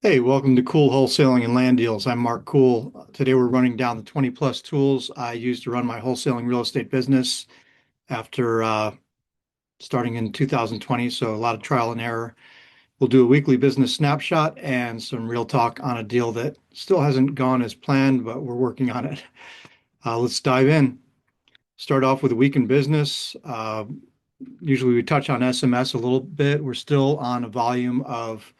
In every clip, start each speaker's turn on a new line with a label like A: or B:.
A: Hey, welcome to Cool Wholesaling and Land Deals. I'm Mark Cool. Today we're running down the 20 plus tools I use to run my wholesaling real estate business after starting in 2020. So a lot of trial and error. We'll do a weekly business snapshot and some real talk on a deal that still hasn't gone as planned, but we're working on it. Let's dive in. Start off with a week in business. Usually we touch on SMS a little bit. We're still on a volume of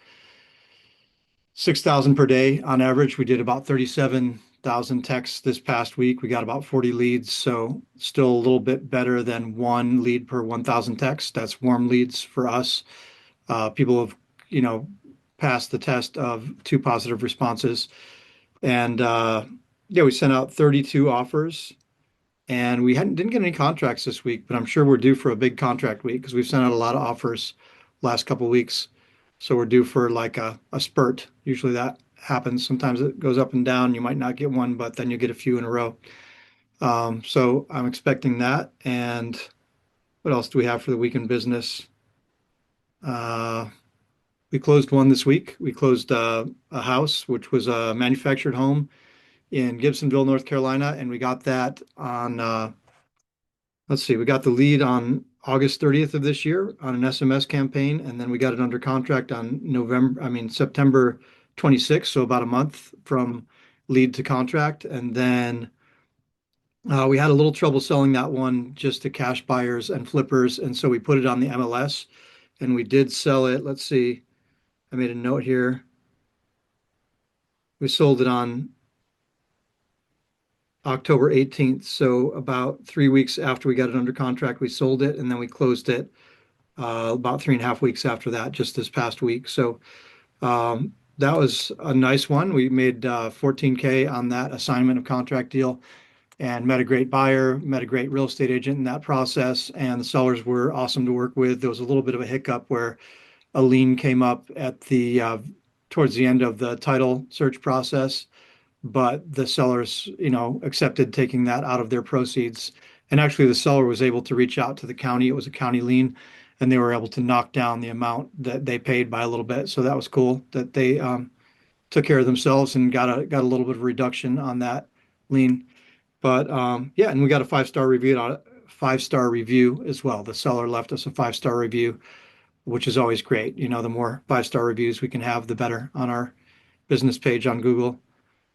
A: 6,000 per day on average. We did about 37,000 texts this past week. We got about 40 leads, so still a little bit better than one lead per 1,000 texts. That's warm leads for us. People have, you know, passed the test of two positive responses. And yeah, we sent out 32 offers and we didn't get any contracts this week, but I'm sure we're due for a big contract week because we've sent out a lot of offers last couple of weeks. So we're due for like a spurt. Usually that happens. Sometimes it goes up and down. You might not get one, but then you get a few in a row. So I'm expecting that. And what else do we have for the week in business? Uh, we closed one this week. We closed a house, which was a manufactured home in Gibsonville, North Carolina, and we got that on let's see, we got the lead on August 30th of this year on an SMS campaign, and then we got it under contract on September 26th, so about a month from lead to contract. And then we had a little trouble selling that one just to cash buyers and flippers, and so we put it on the MLS, and we did sell it. Let's see, I made a note here. We sold it on October 18th, so about 3 weeks after we got it under contract, we sold it, and then we closed it about 3.5 weeks after that, just this past week. So that was a nice one. We made 14K on that assignment of contract deal and met a great buyer, met a great real estate agent in that process, and the sellers were awesome to work with. There was a little bit of a hiccup where a lien came up at the towards the end of the title search process, but the sellers, accepted taking that out of their proceeds. And actually, the seller was able to reach out to the county. It was a county lien, and they were able to knock down the amount that they paid by a little bit. So that was cool that they took care of themselves and got a little bit of reduction on that lien. But yeah, and we got a 5-star review on it, 5-star review as well. The seller left us a 5-star review, which is always great. The more 5-star reviews we can have, the better on our business page on Google.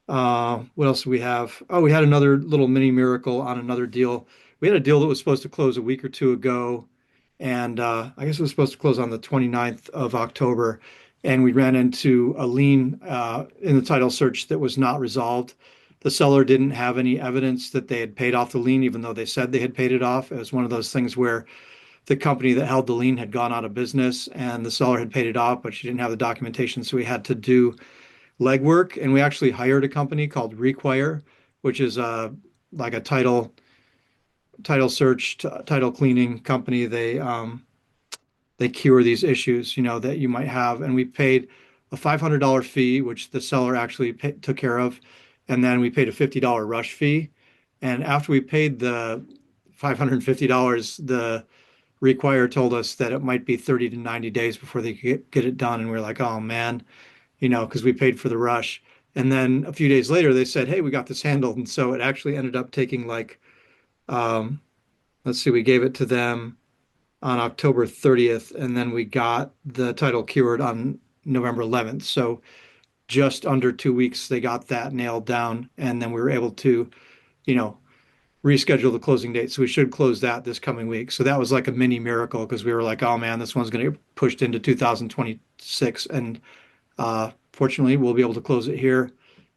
A: What else do we have? Oh, we had another little mini miracle on another deal. We had a deal that was supposed to close a week or two ago, and I guess it was supposed to close on the 29th of October, and we ran into a lien in the title search that was not resolved. The seller didn't have any evidence that they had paid off the lien, even though they said they had paid it off. It was one of those things where the company that held the lien had gone out of business and the seller had paid it off, but she didn't have the documentation, so we had to do legwork, and we actually hired a company called Require, which is like a title search, title cleaning company. They cure these issues, that you might have. And we paid a $500 fee, which the seller actually took care of, and then we paid a $50 rush fee. And after we paid the $550, the Require told us that it might be 30 to 90 days before they could get it done. And we are like, oh man, because we paid for the rush. And then a few days later, they said, hey, we got this handled. And so it actually ended up taking like, um, let's see, we gave it to them on October 30th, and then we got the title cured on November 11th. So just under 2 weeks, they got that nailed down. And then we were able to, you know, reschedule the closing date. So we should close that this coming week. So that was like a mini miracle because we were like, oh man, this one's going to get pushed into 2026. And fortunately, we'll be able to close it here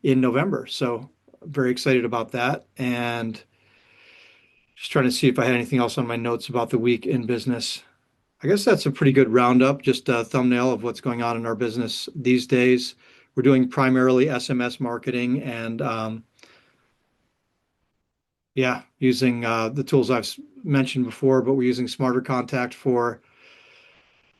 A: in November. So very excited about that. And just trying to see if I had anything else on my notes about the week in business. I guess that's a pretty good roundup, just a thumbnail of what's going on in our business these days. We're doing primarily SMS marketing and yeah, using the tools I've mentioned before, but we're using Smarter Contact for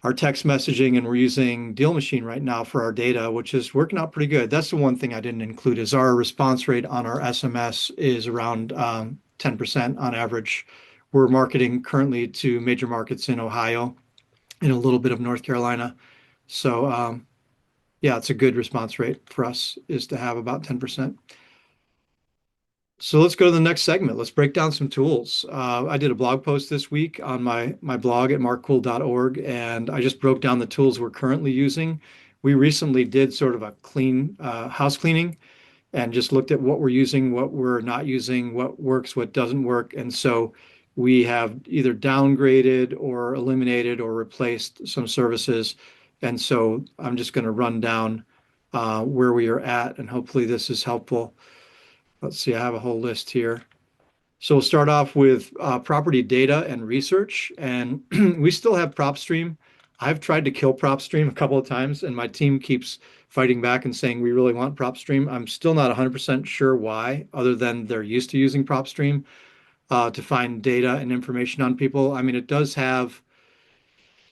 A: our text messaging, and we're using Deal Machine right now for our data, which is working out pretty good. That's the one thing I didn't include is our response rate on our SMS is around 10% on average. We're marketing currently to major markets in Ohio and a little bit of North Carolina. So yeah, it's a good response rate for us is to have about 10%. So let's go to the next segment. Let's break down some tools. I did a blog post this week on my blog at markcool.org, and I just broke down the tools we're currently using. We recently did sort of a clean house cleaning and just looked at what we're using, what we're not using, what works, what doesn't work. And so we have either downgraded or eliminated or replaced some services. And so I'm just going to run down where we are at, and hopefully this is helpful. Let's see, I have a whole list here. So we'll start off with property data and research, and we still have PropStream. I've tried to kill PropStream a couple of times, and my team keeps fighting back and saying we really want PropStream. I'm still not 100% sure why, other than they're used to using PropStream to find data and information on people. I mean, it does have,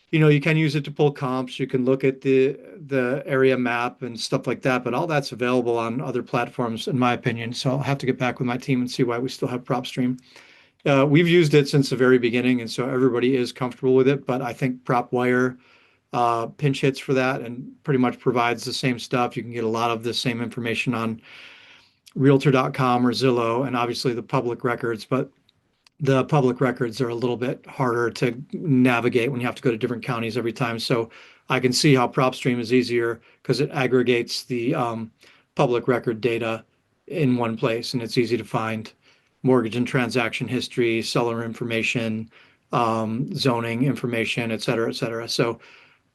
A: you can use it to pull comps. You can look at the area map and stuff like that, but all that's available on other platforms, in my opinion. So I'll have to get back with my team and see why we still have PropStream. We've used it since the very beginning, and so everybody is comfortable with it. But I think PropWire pinch hits for that and pretty much provides the same stuff. You can get a lot of the same information on Realtor.com or Zillow, and obviously the public records. But the public records are a little bit harder to navigate when you have to go to different counties every time. So I can see how PropStream is easier because it aggregates the public record data in one place, and it's easy to find mortgage and transaction history, seller information, zoning information, et cetera, et cetera. So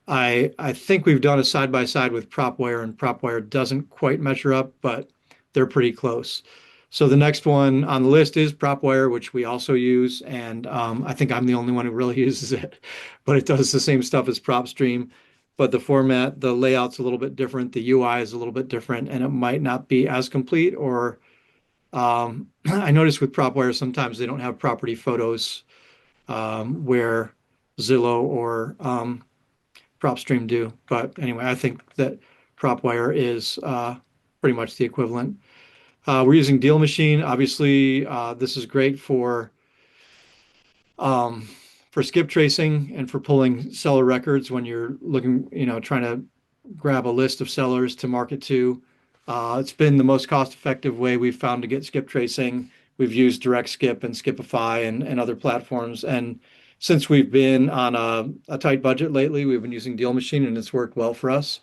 A: I think we've done a side by side with PropWire, and PropWire doesn't quite measure up, but they're pretty close. So the next one on the list is PropWire, which we also use, and I think I'm the only one who really uses it, but it does the same stuff as PropStream. But the format, the layout's a little bit different, the UI is a little bit different, and it might not be as complete. Or I noticed with PropWire sometimes they don't have property photos where Zillow or PropStream do. But anyway, I think that PropWire is pretty much the equivalent. We're using Deal Machine. Obviously, this is great um, for skip tracing and for pulling seller records when you're looking, trying to grab a list of sellers to market to. It's been the most cost-effective way we've found to get skip tracing. We've used Direct Skip and Skipify and other platforms. And since we've been on a tight budget lately, we've been using Deal Machine, and it's worked well for us.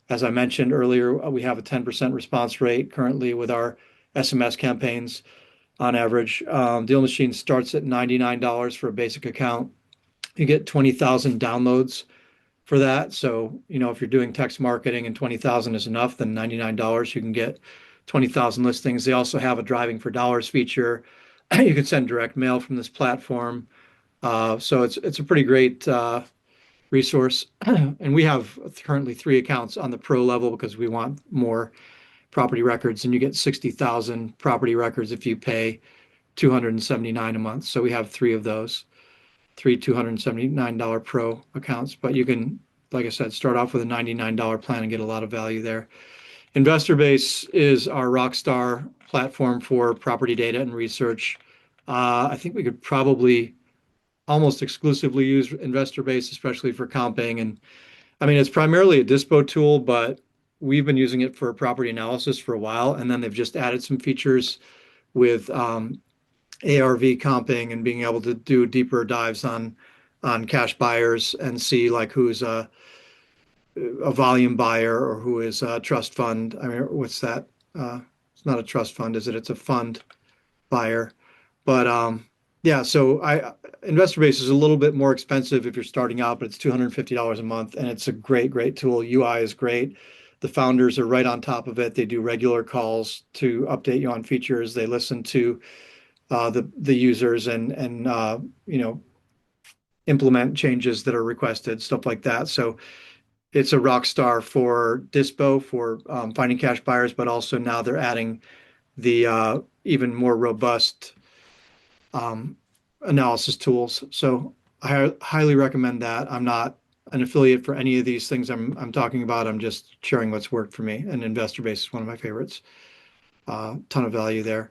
A: As I mentioned earlier, we have a 10% response rate currently with our SMS campaigns on average. Deal Machine starts at $99 for a basic account. You get 20,000 downloads for that. So, if you're doing text marketing and 20,000 is enough, then $99 you can get 20,000 listings. They also have a driving for dollars feature. You can send direct mail from this platform. So it's a pretty great resource. And we have currently 3 accounts on the pro level because we want more property records, and you get 60,000 property records if you pay $279 a month. So we have 3 of those, 3 $279 pro accounts. But you can, like I said, start off with a $99 plan and get a lot of value there. InvestorBase is our rockstar platform for property data and research. I think we could probably almost exclusively use InvestorBase, especially for comping. And I mean, it's primarily a dispo tool, but we've been using it for property analysis for a while. And then they've just added some features with ARV comping and being able to do deeper dives on cash buyers and see like who's a volume buyer or who is a trust fund. I mean, what's that? It's not a trust fund, is it? It's a fund buyer. But yeah, so InvestorBase is a little bit more expensive if you're starting out, but it's $250 a month, and it's a great, great tool. UI is great. The founders are right on top of it. They do regular calls to update you on features. They listen to the users and implement changes that are requested, stuff like that. So it's a rock star for dispo for finding cash buyers, but also now they're adding the even more robust analysis tools. So I highly recommend that. I'm not an affiliate for any of these things I'm talking about. I'm just sharing what's worked for me. And InvestorBase is one of my favorites. Ton of value there.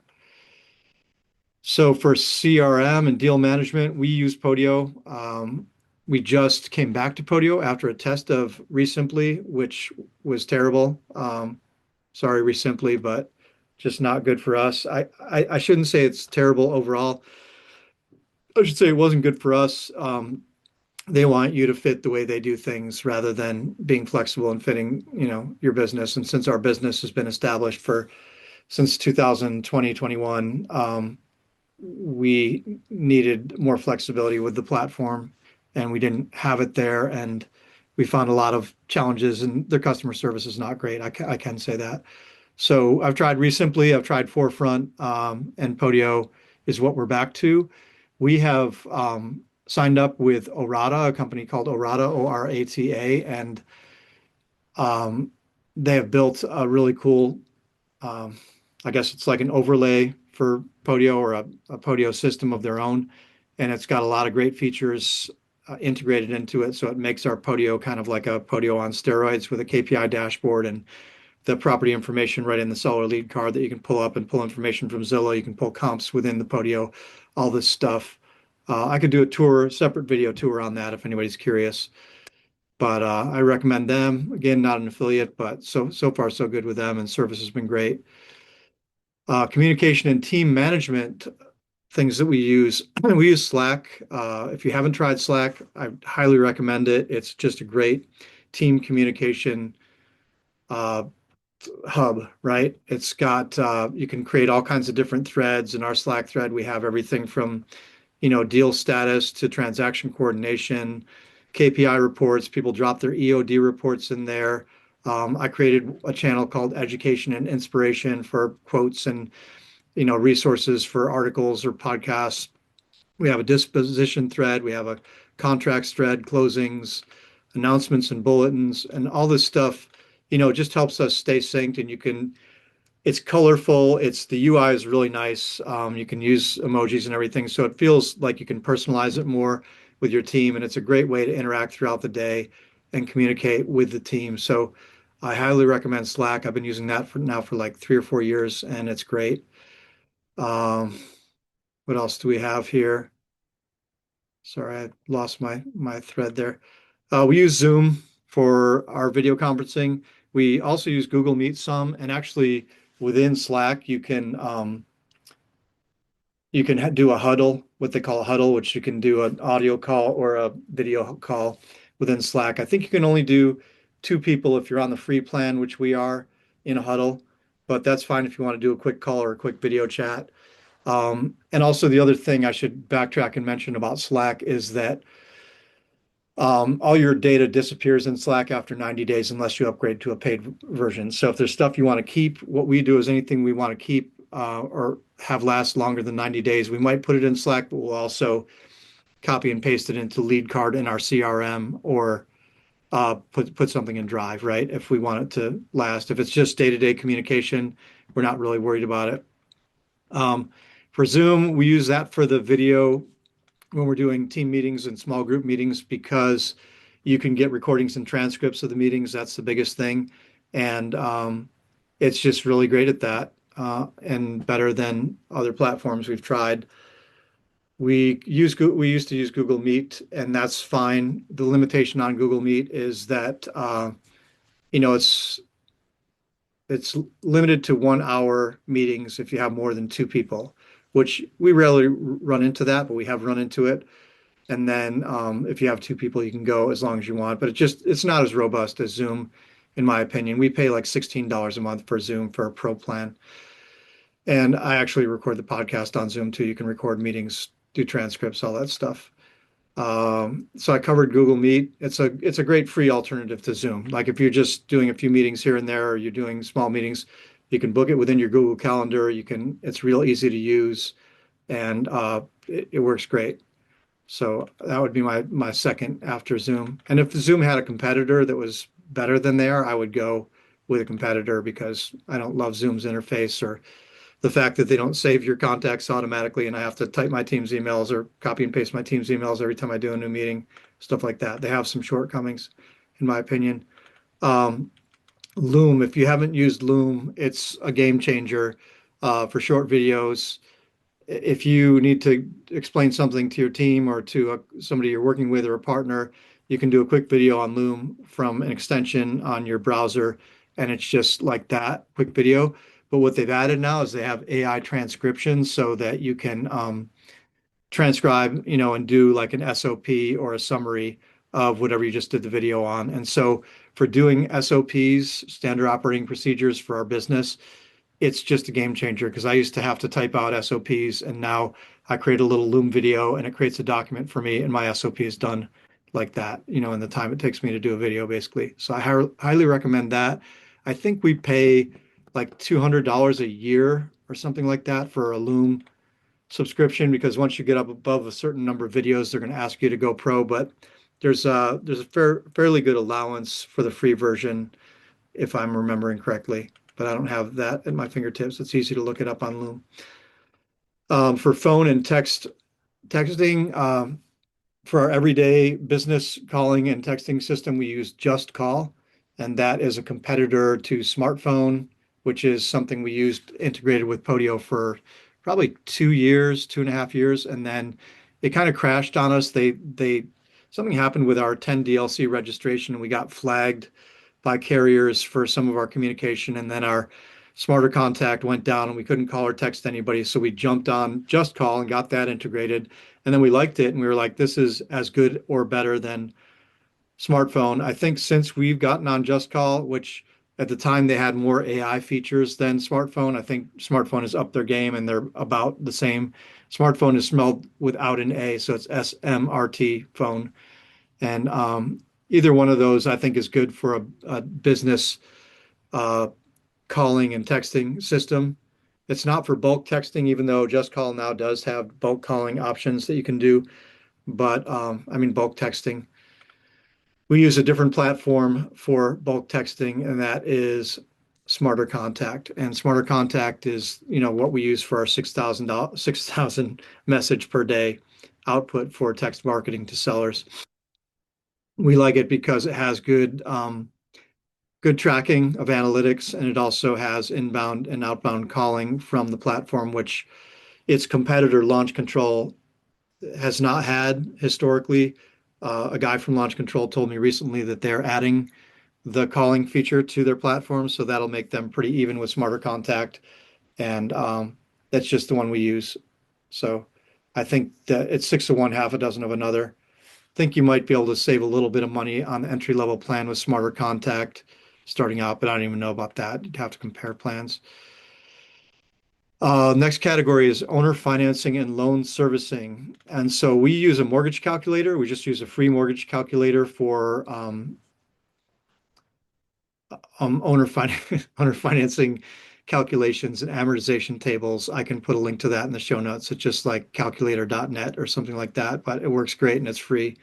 A: So for CRM and deal management, we use Podio. We just came back to Podio after a test of ReSimply, which was terrible. Sorry, ReSimply, but just not good for us. I shouldn't say it's terrible overall. I should say it wasn't good for us. They want you to fit the way they do things rather than being flexible and fitting, your business. And since our business has been established since 2020, 21, we needed more flexibility with the platform, and we didn't have it there. And we found a lot of challenges, and their customer service is not great. I can say that. So I've tried ReSimply, I've tried Forefront, and Podio is what we're back to. We have signed up with Orata, a company called Orata, ORATA, and they have built a really cool, um, I guess it's like an overlay for Podio, or a Podio system of their own. And it's got a lot of great features integrated into it. So it makes our Podio kind of like a Podio on steroids, with a KPI dashboard and the property information right in the seller lead card that you can pull up and pull information from Zillow. You can pull comps within the Podio, all this stuff. I could do a separate video tour on that if anybody's curious. But I recommend them. Again, not an affiliate, but so far so good with them, and service has been great. Communication and team management things that we use. We use Slack. If you haven't tried Slack, I highly recommend it. It's just a great team communication uh, hub, right? It's got you can create all kinds of different threads. In our Slack thread, we have everything from deal status to transaction coordination, KPI reports. People drop their EOD reports in there. I created a channel called Education and Inspiration for quotes and resources for articles or podcasts. We have a disposition thread. We have a contracts thread, closings, announcements and bulletins, and all this stuff. Just helps us stay synced. And it's colorful. The UI is really nice. You can use emojis and everything, so it feels like you can personalize it more with your team. And it's a great way to interact throughout the day and communicate with the team. So I highly recommend Slack. I've been using that for like 3 or 4 years, and it's great. Um, what else do we have here? Sorry, I lost my thread there. We use Zoom for our video conferencing. We also use Google Meet some, and actually within Slack you can do a huddle, what they call a huddle, which you can do an audio call or a video call within Slack. I think you can only do 2 people if you're on the free plan, which we are, in a huddle, but that's fine if you want to do a quick call or a quick video chat. And also the other thing I should backtrack and mention about Slack is that all your data disappears in Slack after 90 days unless you upgrade to a paid version. So if there's stuff you want to keep, what we do is anything we want to keep or have last longer than 90 days, we might put it in Slack, but we'll also copy and paste it into lead card in our CRM, or put something in Drive, right? If we want it to last. If it's just day-to-day communication, we're not really worried about it. For Zoom, we use that for the video when we're doing team meetings and small group meetings, because you can get recordings and transcripts of the meetings. That's the biggest thing. And it's just really great at that, and better than other platforms we've tried. We used to use Google Meet, and that's fine. The limitation on Google Meet is that you know it's it's limited to 1 hour meetings if you have more than 2 people, which we rarely run into that, but we have run into it. And then if you have 2 people, you can go as long as you want, but it's not as robust as Zoom, in my opinion. We pay like $16 a month for Zoom for a pro plan. And I actually record the podcast on Zoom too. You can record meetings, do transcripts, all that stuff. So I covered Google Meet. It's a great free alternative to Zoom. Like if you're just doing a few meetings here and there, or you're doing small meetings, you can book it within your Google Calendar. It's real easy to use, and it works great. So that would be my second after Zoom. And if Zoom had a competitor that was better than there, I would go with a competitor, because I don't love Zoom's interface, or the fact that they don't save your contacts automatically and I have to type my team's emails or copy and paste my team's emails every time I do a new meeting, stuff like that. They have some shortcomings, in my opinion. Um, Loom, if you haven't used Loom, it's a game changer for short videos. if you need to explain something to your team or to somebody you're working with or a partner, you can do a quick video on Loom from an extension on your browser, and it's just like that quick video. But what they've added now is they have AI transcription so that you can transcribe, and do like an SOP or a summary of whatever you just did the video on. And so for doing SOPs, standard operating procedures for our business, it's just a game changer because I used to have to type out SOPs, and now I create a little Loom video and it creates a document for me, and my SOP is done like that, in the time it takes me to do a video, basically. So I highly recommend that. I think we pay like $200 a year or something like that for a Loom subscription, because once you get up above a certain number of videos, they're going to ask you to go pro. But there's a fairly good allowance for the free version, if I'm remembering correctly. But I don't have that at my fingertips. It's easy to look it up on Loom. For phone and texting, for our everyday business calling and texting system, we use JustCall, and that is a competitor to smartphone, which is something we used integrated with Podio for probably 2 years, 2.5 years, and then it kind of crashed on us. They something happened with our 10 DLC registration, and we got flagged by carriers for some of our communication, and then our Smarter Contact went down and we couldn't call or text anybody. So we jumped on JustCall and got that integrated. And then we liked it and we were like, this is as good or better than smartphone. I think since we've gotten on JustCall, which at the time they had more AI features than smartphone, I think smartphone is up their game and they're about the same. Smartphone is spelled without an A, so it's SMRT phone. And either one of those I think is good for a business uh, calling and texting system. It's not for bulk texting, even though JustCall now does have bulk calling options that you can do. But I mean, bulk texting. We use a different platform for bulk texting, and that is Smarter Contact. And Smarter Contact is, what we use for our 6,000 message per day output for text marketing to sellers. We like it because it has good tracking of analytics, and it also has inbound and outbound calling from the platform, which its competitor, Launch Control, has not had historically. A guy from Launch Control told me recently that they're adding the calling feature to their platform, so that'll make them pretty even with Smarter Contact, and that's just the one we use. So I think that it's 6 of one, half a dozen of another. I think you might be able to save a little bit of money on the entry level plan with Smarter Contact starting out, but I don't even know about that. You'd have to compare plans. Next category is owner financing and loan servicing. And so we use a mortgage calculator. We just use a free mortgage calculator for owner financing calculations and amortization tables. I can put a link to that in the show notes. It's just like calculator.net or something like that, but it works great and it's free.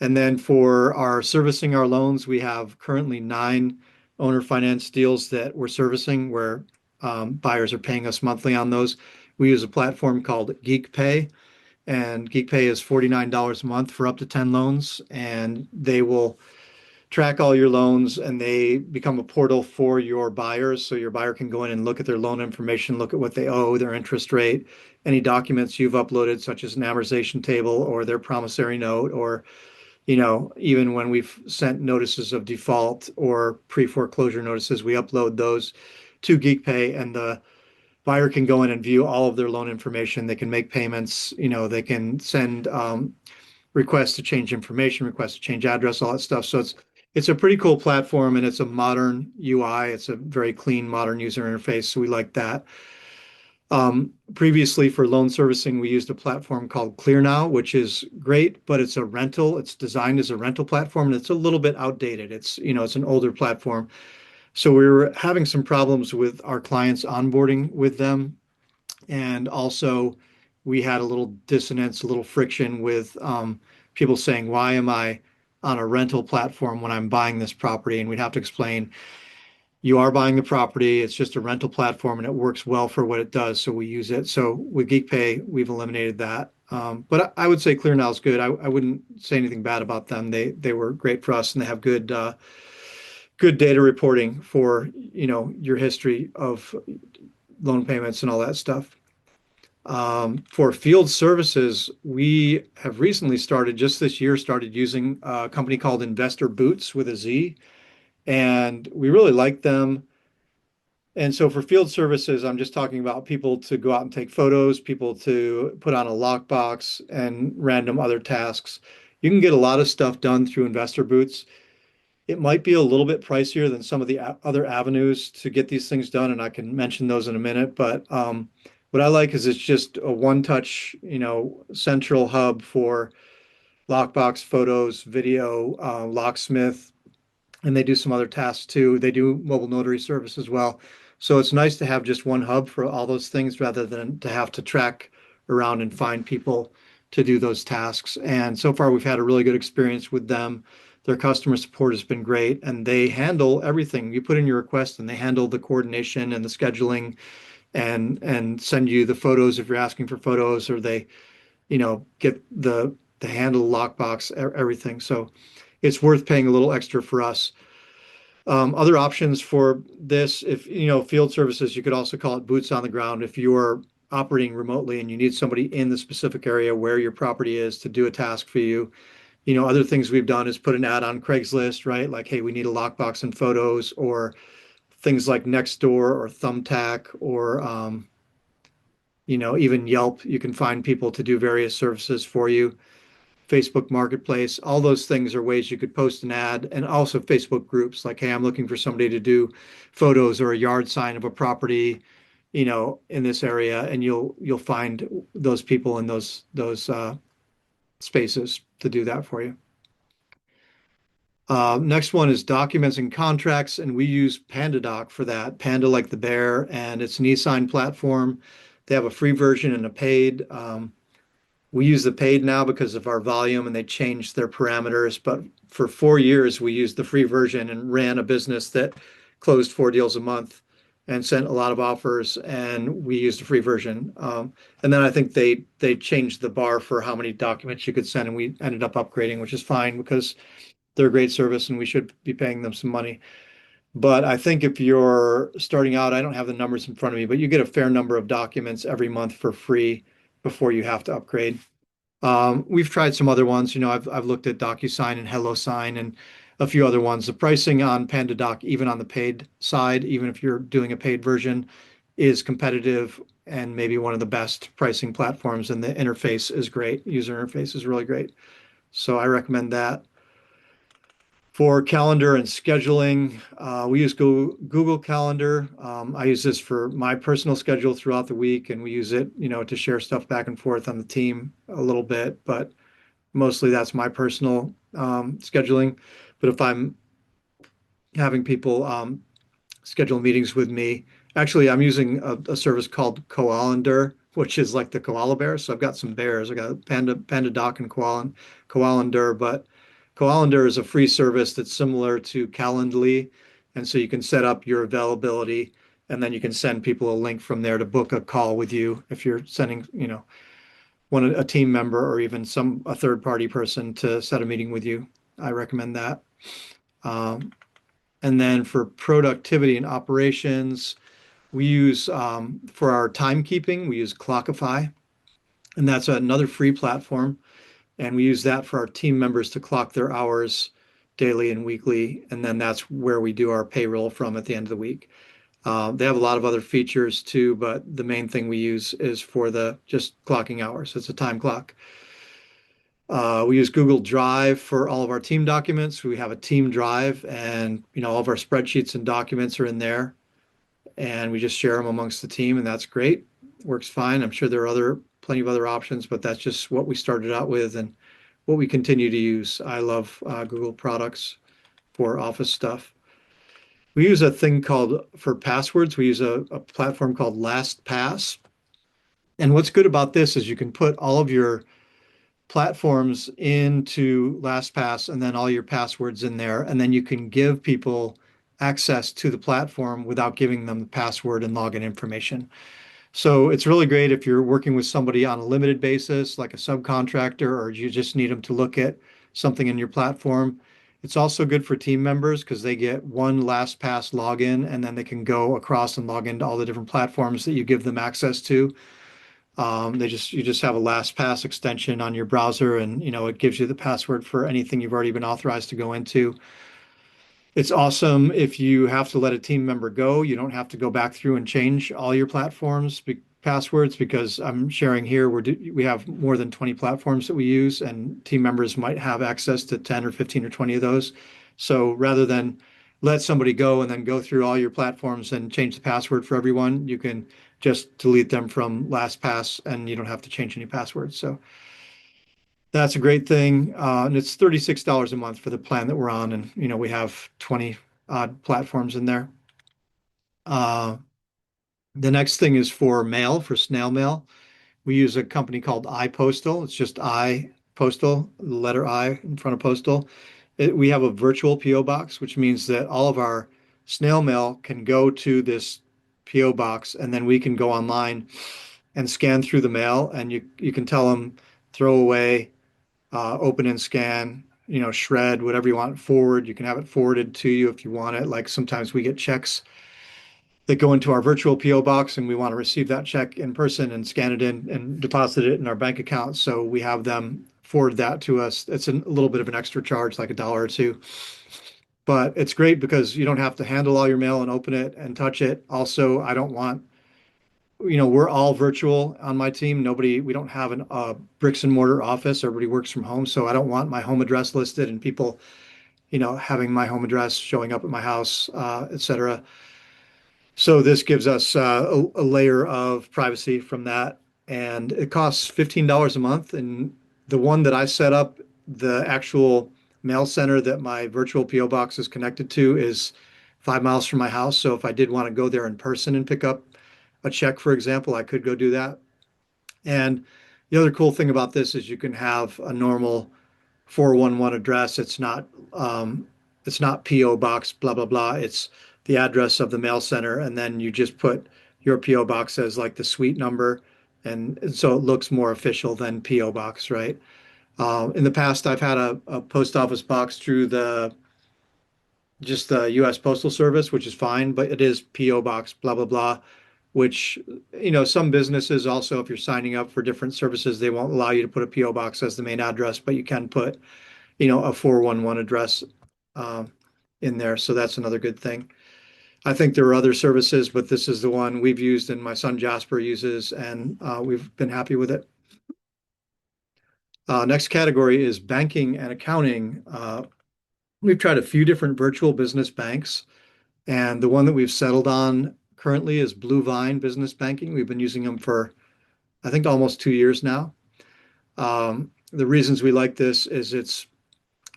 A: And then for our servicing our loans, we have currently 9 owner finance deals that we're servicing where buyers are paying us monthly on those. We use a platform called GeekPay, and GeekPay is $49 a month for up to 10 loans, and they will track all your loans and they become a portal for your buyers. So your buyer can go in and look at their loan information, look at what they owe, their interest rate, any documents you've uploaded, such as an amortization table or their promissory note, or even when we've sent notices of default or pre-foreclosure notices, we upload those to GeekPay, and the buyer can go in and view all of their loan information. They can make payments, they can send requests to change information, requests to change address, all that stuff. So it's a pretty cool platform, and it's a modern UI. It's a very clean, modern user interface. So we like that. Previously for loan servicing, we used a platform called ClearNow, which is great, but it's a rental. It's designed as a rental platform, and it's a little bit outdated. It's an older platform. So we were having some problems with our clients onboarding with them. And also we had a little dissonance, a little friction with people saying, why am I on a rental platform when I'm buying this property? And we'd have to explain, you are buying the property. It's just a rental platform and it works well for what it does. So we use it. So with GeekPay, we've eliminated that. But I would say ClearNow is good. I wouldn't say anything bad about them. They were great for us, and they have good data reporting for your history of loan payments and all that stuff. For field services, we have recently started, just this year, started using a company called InvestorBoots with a Z, and we really like them. And so for field services, I'm just talking about people to go out and take photos, people to put on a lockbox, and random other tasks. You can get a lot of stuff done through InvestorBoots. It might be a little bit pricier than some of the other avenues to get these things done, and I can mention those in a minute. But what I like is it's just a one-touch, central hub for lockbox, photos, video, locksmith, and they do some other tasks too. They do mobile notary service as well. So it's nice to have just one hub for all those things rather than to have to track around and find people to do those tasks. And so far, we've had a really good experience with them. Their customer support has been great, and they handle everything. You put in your request, and they handle the coordination and the scheduling, and send you the photos if you're asking for photos, or they, get the handle lockbox, everything. So it's worth paying a little extra for us. Other options for this, if field services, you could also call it boots on the ground. If you're operating remotely and you need somebody in the specific area where your property is to do a task for you, other things we've done is put an ad on Craigslist, right? Like, hey, we need a lockbox and photos, or things like Nextdoor or Thumbtack, or even Yelp. You can find people to do various services for you. Facebook Marketplace, all those things are ways you could post an ad, and also Facebook groups like, hey, I'm looking for somebody to do photos or a yard sign of a property, in this area, and you'll find those people in those spaces to do that for you. Next one is documents and contracts, and we use PandaDoc for that. Panda like the bear, and it's an e-sign platform. They have a free version and a paid. We use the paid now because of our volume, and they changed their parameters. But for 4 years, we used the free version and ran a business that closed 4 deals a month and sent a lot of offers, and we used the free version. And then I think they changed the bar for how many documents you could send, and we ended up upgrading, which is fine because they're a great service and we should be paying them some money. But I think if you're starting out, I don't have the numbers in front of me, but you get a fair number of documents every month for free before you have to upgrade. We've tried some other ones. I've looked at DocuSign and HelloSign and a few other ones. The pricing on PandaDoc, even on the paid side, even if you're doing a paid version, is competitive and maybe one of the best pricing platforms. And the interface is great. User interface is really great. So I recommend that. For calendar and scheduling, we use Google Calendar. I use this for my personal schedule throughout the week, and we use it, to share stuff back and forth on the team a little bit, but mostly that's my personal scheduling. But if I'm having people schedule meetings with me, actually, I'm using a service called Koalander, which is like the koala bear. So I've got some bears. I got PandaDoc and Koalander, but Koalander is a free service that's similar to Calendly. And so you can set up your availability, and then you can send people a link from there to book a call with you if you're sending, a team member or even a third party person to set a meeting with you. I recommend that. And then for productivity and operations, we use for our timekeeping, we use Clockify, and that's another free platform. And we use that for our team members to clock their hours daily and weekly. And then that's where we do our payroll from at the end of the week. They have a lot of other features too, but the main thing we use is for the just clocking hours. It's a time clock. We use Google Drive for all of our team documents. We have a team drive, and all of our spreadsheets and documents are in there, and we just share them amongst the team, and that's great. Works fine. I'm sure there are plenty of other options, but that's just what we started out with and what we continue to use. I love Google products for office stuff. We use a thing for passwords, we use a platform called LastPass. And what's good about this is you can put all of your platforms into LastPass and then all your passwords in there, and then you can give people access to the platform without giving them the password and login information. So it's really great if you're working with somebody on a limited basis, like a subcontractor, or you just need them to look at something in your platform. It's also good for team members because they get one LastPass login, and then they can go across and log into all the different platforms that you give them access to. You just have a LastPass extension on your browser, and it gives you the password for anything you've already been authorized to go into. It's awesome if you have to let a team member go. You don't have to go back through and change all your passwords, because I'm sharing here we have more than 20 platforms that we use, and team members might have access to 10 or 15 or 20 of those. So rather than let somebody go and then go through all your platforms and change the password for everyone, you can just delete them from LastPass and you don't have to change any passwords. So that's a great thing. And it's $36 a month for the plan that we're on. And, we have 20 odd platforms in there. Uh, the next thing is for mail, for snail mail. We use a company called iPostal. It's just iPostal, the letter I in front of postal. We have a virtual PO box, which means that all of our snail mail can go to this PO box, and then we can go online and scan through the mail, and you can tell them throw away, open and scan, shred, whatever you want, forward. You can have it forwarded to you if you want it. Like sometimes we get checks that go into our virtual PO box and we want to receive that check in person and scan it in and deposit it in our bank account. So we have them forward that to us. It's a little bit of an extra charge, like $1 or $2. But it's great because you don't have to handle all your mail and open it and touch it. Also, I don't want, we're all virtual on my team. We don't have a bricks and mortar office. Everybody works from home. So I don't want my home address listed and people, having my home address showing up at my house, et cetera. So this gives us a layer of privacy from that. And it costs $15 a month. And the one that I set up, the actual mail center that my virtual PO box is connected to, is 5 miles from my house. So if I did want to go there in person and pick up a check, for example, I could go do that. And the other cool thing about this is you can have a normal 411 address. It's not PO box blah blah blah. It's the address of the mail center, and then you just put your PO box as like the suite number, and so it looks more official than PO box, right? In the past, I've had a post office box through the U.S. Postal Service, which is fine, but it is PO box blah blah blah, which some businesses also, if you're signing up for different services, they won't allow you to put a PO box as the main address, but you can put a 411 address um, in there. So that's another good thing. I think there are other services, but this is the one we've used and my son Jasper uses, and we've been happy with it. Next category is banking and accounting. We've tried a few different virtual business banks, and the one that we've settled on currently is Blue Vine Business Banking. We've been using them for, I think, almost 2 years now. The reasons we like this is it's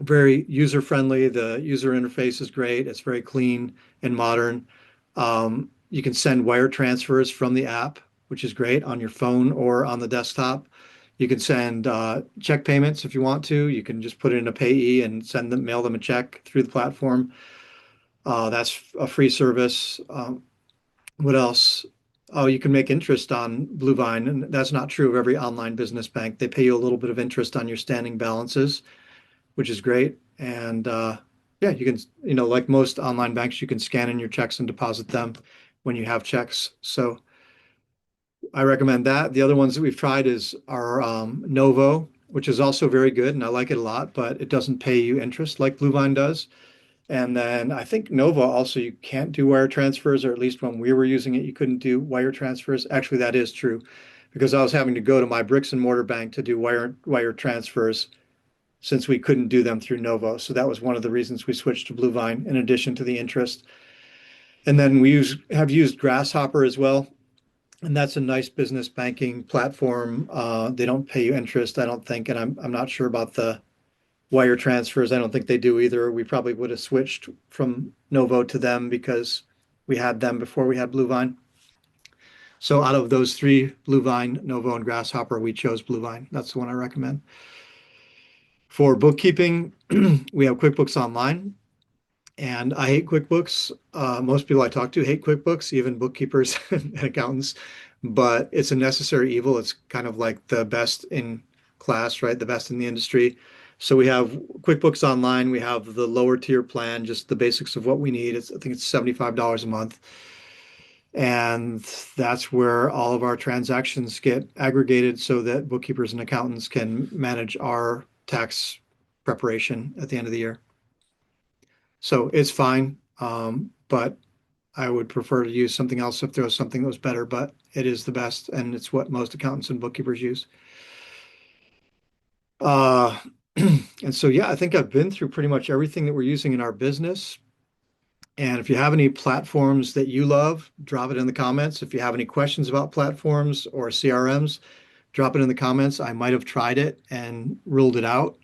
A: very user friendly. The user interface is great. It's very clean and modern. You can send wire transfers from the app, which is great, on your phone or on the desktop. You can send check payments if you want to. You can just put it in a payee and mail them a check through the platform. That's a free service. What else? Oh, you can make interest on Bluevine, and that's not true of every online business bank. They pay you a little bit of interest on your standing balances, which is great. And yeah, you can, like most online banks, you can scan in your checks and deposit them when you have checks. So I recommend that. The other ones that we've tried is our Novo, which is also very good, and I like it a lot, but it doesn't pay you interest like Bluevine does. And then I think Nova also, you can't do wire transfers, or at least when we were using it, you couldn't do wire transfers. Actually, that is true, because I was having to go to my bricks and mortar bank to do wire transfers, since we couldn't do them through Novo. So that was one of the reasons we switched to Bluevine, in addition to the interest. And then have used Grasshopper as well. And that's a nice business banking platform. They don't pay you interest, I don't think. And I'm not sure about the wire transfers. I don't think they do either. We probably would have switched from Novo to them because we had them before we had Bluevine. So out of those three, Bluevine, Novo, and Grasshopper, we chose Bluevine. That's the one I recommend. For bookkeeping, we have QuickBooks Online, and I hate QuickBooks. Most people I talk to hate QuickBooks, even bookkeepers and accountants, but it's a necessary evil. It's kind of like the best in class, right? The best in the industry. So we have QuickBooks Online. We have the lower tier plan, just the basics of what we need. I think it's $75 a month. And that's where all of our transactions get aggregated so that bookkeepers and accountants can manage our tax preparation at the end of the year. So it's fine, but I would prefer to use something else if there was something that was better, but it is the best, and it's what most accountants and bookkeepers use. Uh, and so, yeah, I think I've been through pretty much everything that we're using in our business. And if you have any platforms that you love, drop it in the comments. If you have any questions about platforms or CRMs, drop it in the comments. I might have tried it and ruled it out.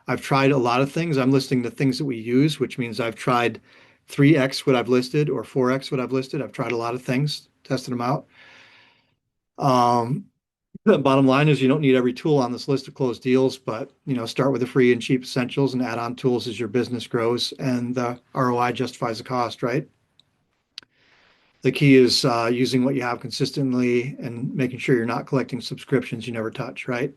A: I've tried a lot of things. I'm listing the things that we use, which means I've tried 3x what I've listed or 4x what I've listed. I've tried a lot of things, tested them out. Um, the bottom line is you don't need every tool on this list of closed deals, but start with the free and cheap essentials and add on tools as your business grows and the ROI justifies the cost, right? The key is using what you have consistently and making sure you're not collecting subscriptions you never touch, right?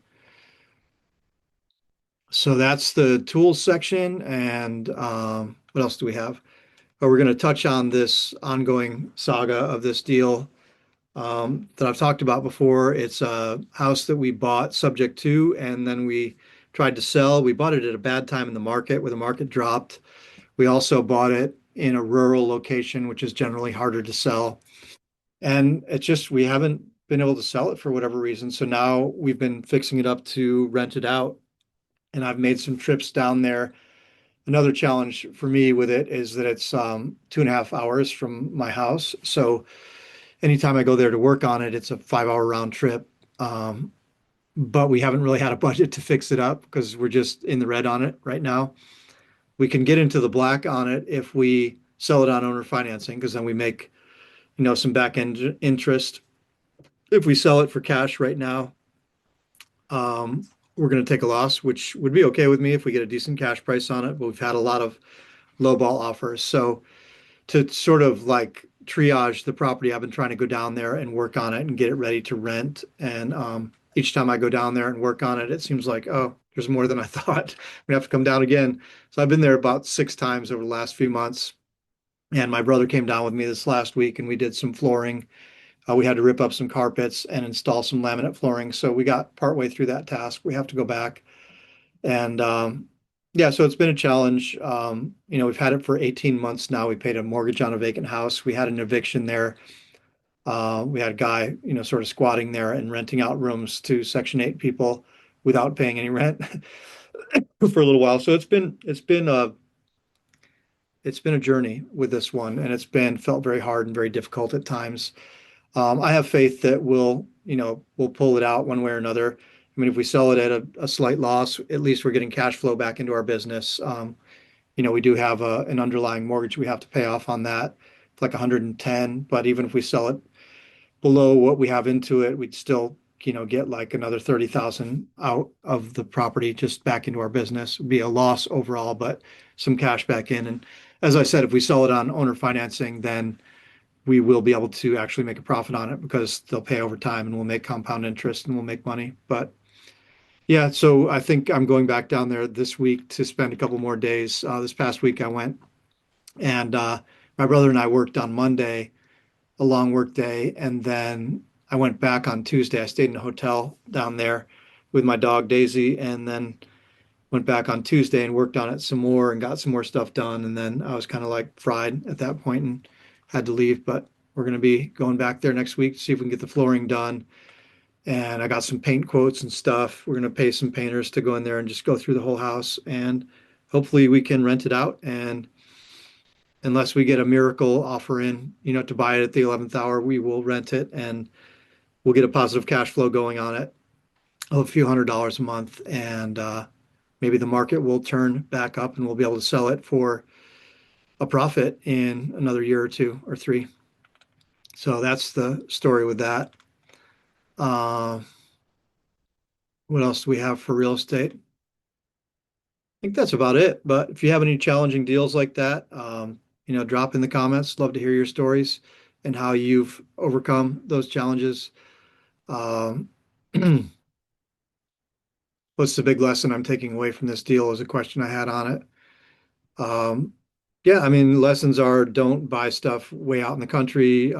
A: So that's the tools section. And what else do we have? Oh, we're going to touch on this ongoing saga of this deal that I've talked about before. It's a house that we bought subject to, and then we tried to sell. We bought it at a bad time in the market where the market dropped. We also bought it in a rural location, which is generally harder to sell. And it's just, we haven't been able to sell it for whatever reason. So now we've been fixing it up to rent it out. And I've made some trips down there. Another challenge for me with it is that it's 2.5 hours from my house. So anytime I go there to work on it, it's a 5 hour round trip. Um, but we haven't really had a budget to fix it up because we're just in the red on it right now. We can get into the black on it if we sell it on owner financing because then we make, some back end interest. If we sell it for cash right now, we're going to take a loss, which would be okay with me if we get a decent cash price on it. But we've had a lot of lowball offers. So to sort of like triage the property, I've been trying to go down there and work on it and get it ready to rent. And each time I go down there and work on it, it seems like, oh, there's more than I thought. We have to come down again. So I've been there about 6 times over the last few months. And my brother came down with me this last week and we did some flooring. We had to rip up some carpets and install some laminate flooring. So we got partway through that task. We have to go back. And yeah, so it's been a challenge. We've had it for 18 months now. We paid a mortgage on a vacant house. We had an eviction there. We had a guy, sort of squatting there and renting out rooms to Section 8 people without paying any rent for a little while. So it's been a journey with this one, and it's been felt very hard and very difficult at times. I have faith that we'll pull it out one way or another. I mean, if we sell it at a slight loss, at least we're getting cash flow back into our business. We do have an underlying mortgage we have to pay off on that. It's like 110, but even if we sell it below what we have into it, we'd still, get like another 30,000 out of the property just back into our business. It'd be a loss overall, but some cash back in. And as I said, if we sell it on owner financing, then we will be able to actually make a profit on it because they'll pay over time and we'll make compound interest and we'll make money. But yeah, so I think I'm going back down there this week to spend a couple more days. This past week I went and my brother and I worked on Monday, a long work day, and then I went back on Tuesday. I stayed in a hotel down there with my dog Daisy, and then went back on Tuesday and worked on it some more and got some more stuff done. And then I was kind of like fried at that point and had to leave. But we're going to be going back there next week to see if we can get the flooring done. And I got some paint quotes and stuff. We're going to pay some painters to go in there and just go through the whole house. And hopefully we can rent it out. And unless we get a miracle offer in, to buy it at the 11th hour, we will rent it and we'll get a positive cash flow going on it of a few $100s a month. And maybe the market will turn back up and we'll be able to sell it for a profit in another year or two or three. So that's the story with that. Uh, what else do we have for real estate? I think that's about it. But if you have any challenging deals like that, drop in the comments. Love to hear your stories and how you've overcome those challenges. Um, what's the big lesson I'm taking away from this deal is a question I had on it. Um, Yeah, I mean, lessons are don't buy stuff way out in the country,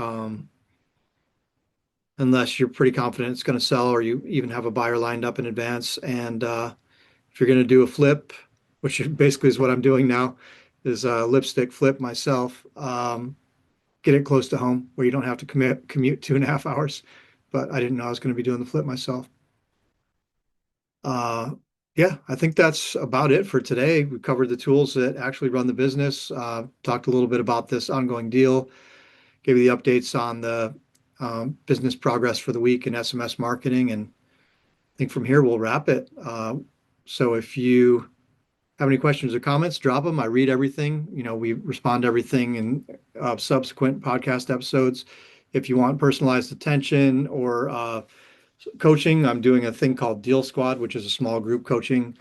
A: unless you're pretty confident it's going to sell or you even have a buyer lined up in advance. And if you're going to do a flip, which basically is what I'm doing now, is a lipstick flip myself, get it close to home where you don't have to commute 2.5 hours. But I didn't know I was going to be doing the flip myself. Uh, yeah, I think that's about it for today. We covered the tools that actually run the business, talked a little bit about this ongoing deal, gave you the updates on the business progress for the week in SMS marketing. And I think from here we'll wrap it. So if you have any questions or comments, drop them. I read everything. We respond to everything in subsequent podcast episodes. If you want personalized attention or coaching, I'm doing a thing called Deal Squad, which is a small group coaching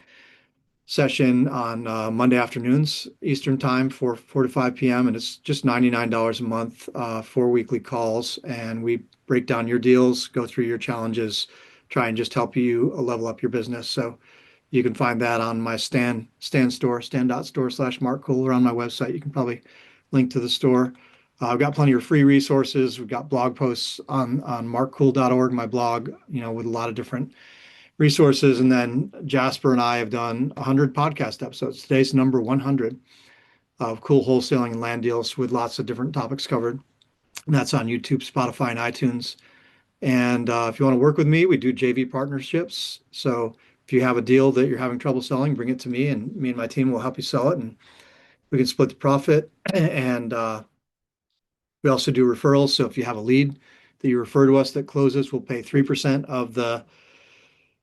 A: session on Monday afternoons Eastern time for 4 to 5 p.m. And it's just $99 a month, 4 weekly calls. And we break down your deals, go through your challenges, try and just help you level up your business. So you can find that on my Stan store, stan.store/Mark Cool, or on my website. You can probably link to the store. I've got plenty of free resources. We've got blog posts on markcool.org, my blog, with a lot of different resources. And then Jasper and I have done 100 podcast episodes. Today's number 100 of cool wholesaling and land deals with lots of different topics covered. And that's on YouTube, Spotify, and iTunes. And if you want to work with me, we do JV partnerships. So if you have a deal that you're having trouble selling, bring it to me, and me and my team will help you sell it, and we can split the profit. And we also do referrals. So if you have a lead that you refer to us that closes, we'll pay 3% of the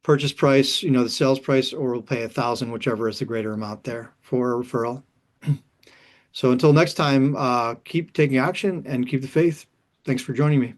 A: purchase price, the sales price, or we'll pay 1,000, whichever is the greater amount there for a referral. So until next time, keep taking action and keep the faith. Thanks for joining me.